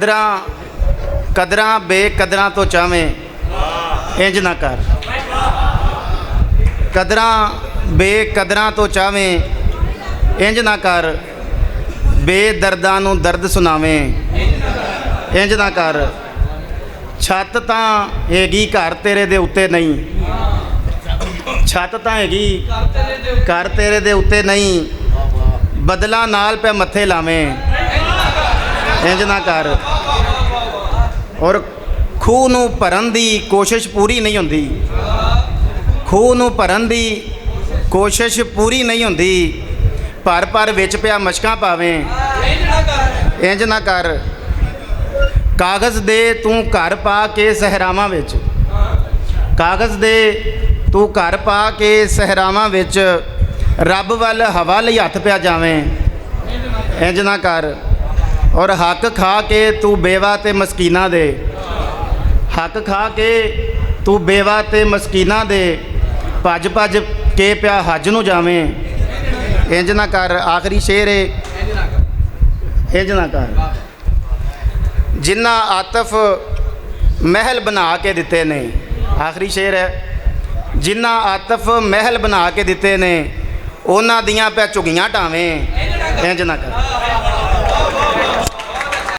कदरां बेकदरां तो चावें इंज ना कर। कदरां बेकदरां तो चावें इंज ना कर। बेदर्दां नूं दर्द सुनावें इंज ना कर। छत तां हैगी घर तेरे दे उत्ते नहीं, छत तां हैगी घर तेरे दे उत्ते नहीं। बदला नाल पे मत्थे लावें इंज ना कर। और खूह नूं भरन दी कोशिश पूरी नहीं होंदी, खूह नूं भरन दी कोशिश पूरी नहीं होंदी। भर भर विच पिया मशकां पावें इंज ना कर। कागज़ दे तू घर पा के सहरावां विच, कागज़ दे तू घर पा के सहरावां विच। रब वल हवा लई हथ पिया जावें इंज ना कर। और हक खा के तू बेवा ते मस्कीना दे, हक खा के तू बेवा ते मस्कीना दे। भज भज के पिया हज नूं जावें इंज ना कर। आखिरी शेर है इंज ना कर। जिन्ना आतफ महल बना के दिते ने, आखिरी शेर है। जिन्ना आतफ महल बना के दिते ने उन्हां दियां पै झुगियां ढावें इंज ना कर।